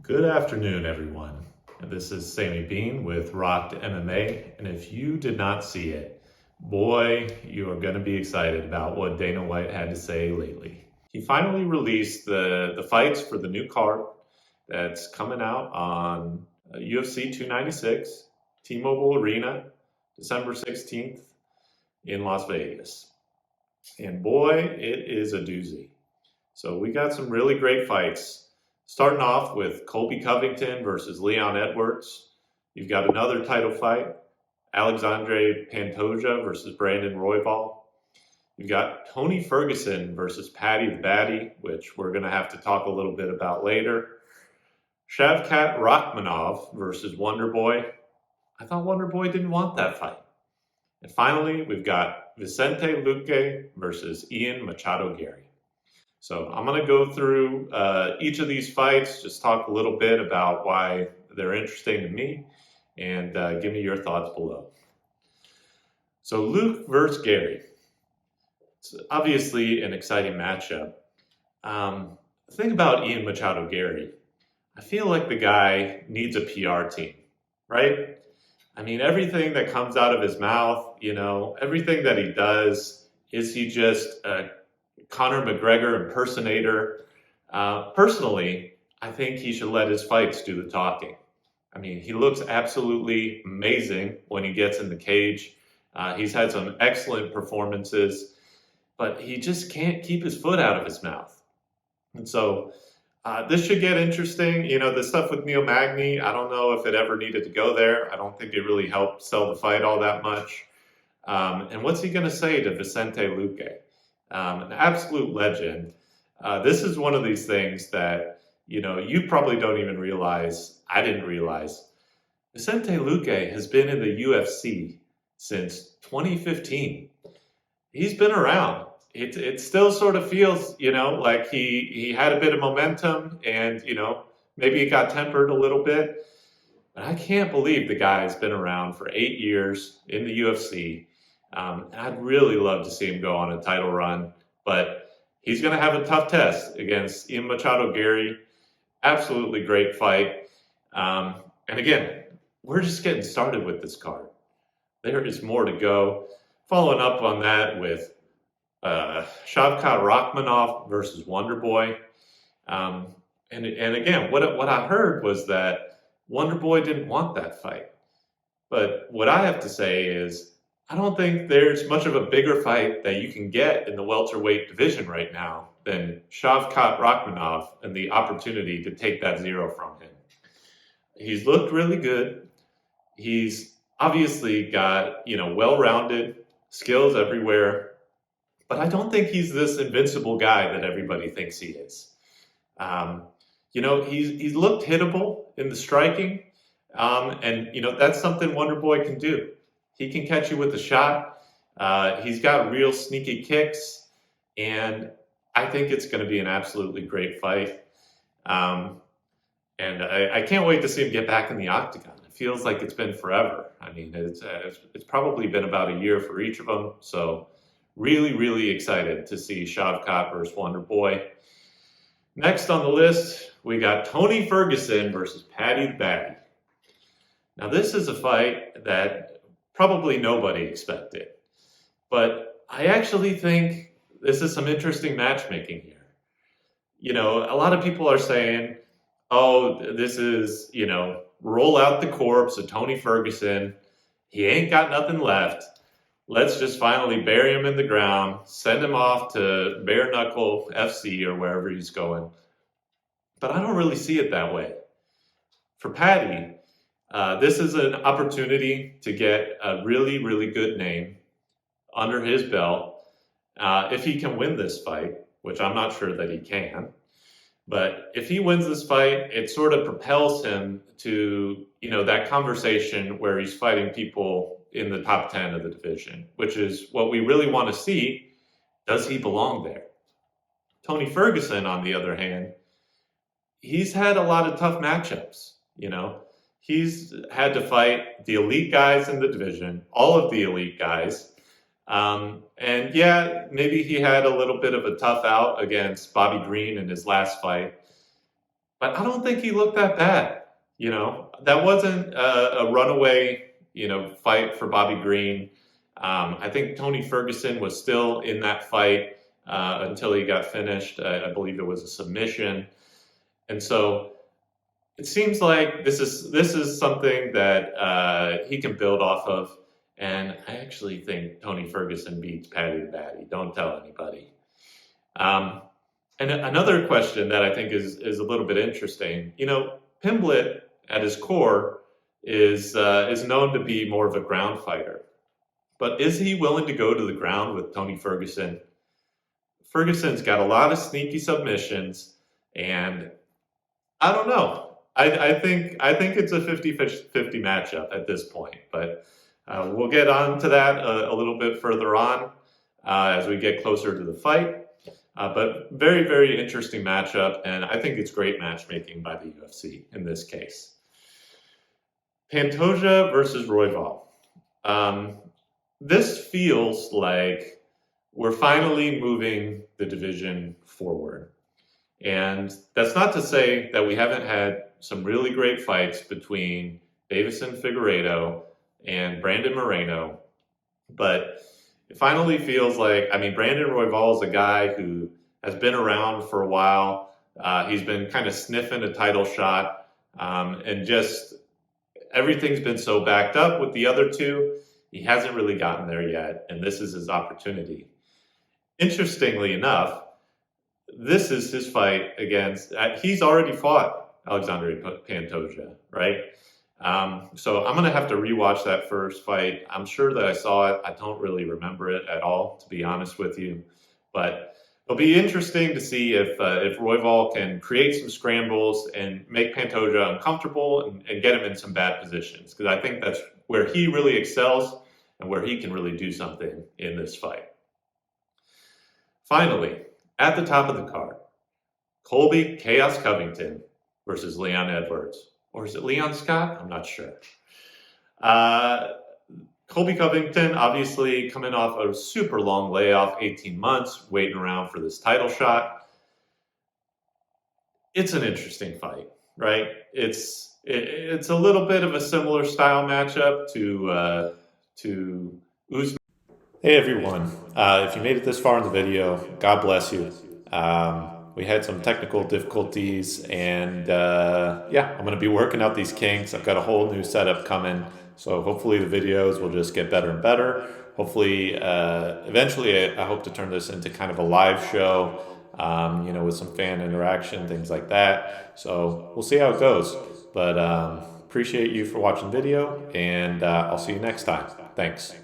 Good afternoon, everyone. This is Sammy Bean with Rocked MMA, and if you did not see it, boy, you are going to be excited about what Dana White had to say lately. He finally released the fights for the new card that's coming out on UFC 296, T-Mobile Arena, December 16th in Las Vegas. And boy, it is a doozy. So we got some really great fights. Starting off with Colby Covington versus Leon Edwards. You've got another title fight, Alexandre Pantoja versus Brandon Royval. You've got Tony Ferguson versus Paddy the Baddy, which we're going to have to talk a little bit about later. Shavkat Rakhmonov versus Wonder Boy. I thought Wonder Boy didn't want that fight. And finally, we've got Vicente Luque versus Machado Garry. So I'm going to go through each of these fights, just talk a little bit about why they're interesting to me, and give me your thoughts below. So Luque versus Garry. It's obviously an exciting matchup. The thing about Machado Garry, I feel like the guy needs a PR team, right? I mean, everything that comes out of his mouth, everything that he does, is he just a Conor McGregor impersonator? Personally, I think he should let his fights do the talking. I mean, he looks absolutely amazing when he gets in the cage. He's had some excellent performances, but he just can't keep his foot out of his mouth. And so this should get interesting. The stuff with Neil Magny, I don't know if it ever needed to go there. I don't think it really helped sell the fight all that much. And what's he going to say to Vicente Luque? An absolute legend. This is one of these things that, you probably don't even realize, I didn't realize. Vicente Luque has been in the UFC since 2015. He's been around. It still sort of feels, like he had a bit of momentum and, maybe it got tempered a little bit. But I can't believe the guy's been around for 8 years in the UFC. And I'd really love to see him go on a title run, but he's going to have a tough test against Machado Garry. Absolutely great fight. And again, we're just getting started with this card. There is more to go. Following up on that with Shavkat Rakhmonov versus Wonder Boy. And again, what I heard was that Wonder Boy didn't want that fight. But what I have to say is, I don't think there's much of a bigger fight that you can get in the welterweight division right now than Shavkat Rakhmonov and the opportunity to take that zero from him. He's looked really good. He's obviously got, well-rounded skills everywhere, but I don't think he's this invincible guy that everybody thinks he is. He's looked hittable in the striking, and that's something Wonder Boy can do. He can catch you with a shot. He's got real sneaky kicks, and I think it's going to be an absolutely great fight. And I can't wait to see him get back in the octagon. It feels like it's been forever. I mean, it's probably been about a year for each of them. So really, really excited to see Shavkat versus Wonder Boy. Next on the list, we got Tony Ferguson versus Paddy the Baddy. Now, this is a fight that probably nobody expected. But I actually think this is some interesting matchmaking here. A lot of people are saying, oh, this is, roll out the corpse of Tony Ferguson. He ain't got nothing left. Let's just finally bury him in the ground, send him off to Bare Knuckle FC or wherever he's going. But I don't really see it that way. For Paddy, this is an opportunity to get a really, really good name under his belt. If he can win this fight, which I'm not sure that he can, but if he wins this fight, it sort of propels him to, that conversation where he's fighting people in the top 10 of the division, which is what we really want to see. Does he belong there? Tony Ferguson, on the other hand, he's had a lot of tough matchups, He's had to fight the elite guys in the division, all of the elite guys. And yeah, maybe he had a little bit of a tough out against Bobby Green in his last fight. but I don't think he looked that bad. That wasn't a runaway, fight for Bobby Green. I think Tony Ferguson was still in that fight until he got finished. I believe it was a submission. And so it seems like this is something that he can build off of. And I actually think Tony Ferguson beats Paddy the Baddy. Don't tell anybody. Um, and another question that I think is a little bit interesting. Pimblett at his core is known to be more of a ground fighter, but is he willing to go to the ground with Tony Ferguson? Ferguson's got a lot of sneaky submissions, and I don't know. I think it's a 50-50 matchup at this point, but we'll get on to that a little bit further on as we get closer to the fight. But very, very interesting matchup, and I think it's great matchmaking by the UFC in this case. Pantoja versus Royval. This feels like we're finally moving the division forward. And that's not to say that we haven't had some really great fights between Davison Figueiredo and Brandon Moreno, but it finally feels like, Brandon Royval is a guy who has been around for a while. He's been kind of sniffing a title shot, and just everything's been so backed up with the other two. He hasn't really gotten there yet, and this is his opportunity. Interestingly enough, this is his fight against, he's already fought Alexandre Pantoja, right? So I'm going to have to rewatch that first fight. I'm sure that I saw it. I don't really remember it at all, to be honest with you. But it'll be interesting to see if Royval can create some scrambles and make Pantoja uncomfortable and get him in some bad positions, because I think that's where he really excels and where he can really do something in this fight. Finally, at the top of the card, Colby Chaos Covington versus Leon Edwards. Or is it Leon Scott? I'm not sure. Colby Covington, obviously coming off a super long layoff, 18 months, waiting around for this title shot. It's an interesting fight, right? It's a little bit of a similar style matchup to Usman. Hey everyone, if you made it this far in the video, God bless you. We had some technical difficulties, and yeah, I'm going to be working out these kinks. I've got a whole new setup coming, so hopefully the videos will just get better and better. Hopefully, eventually I hope to turn this into kind of a live show, with some fan interaction, things like that. So we'll see how it goes, but appreciate you for watching the video, and I'll see you next time. Thanks.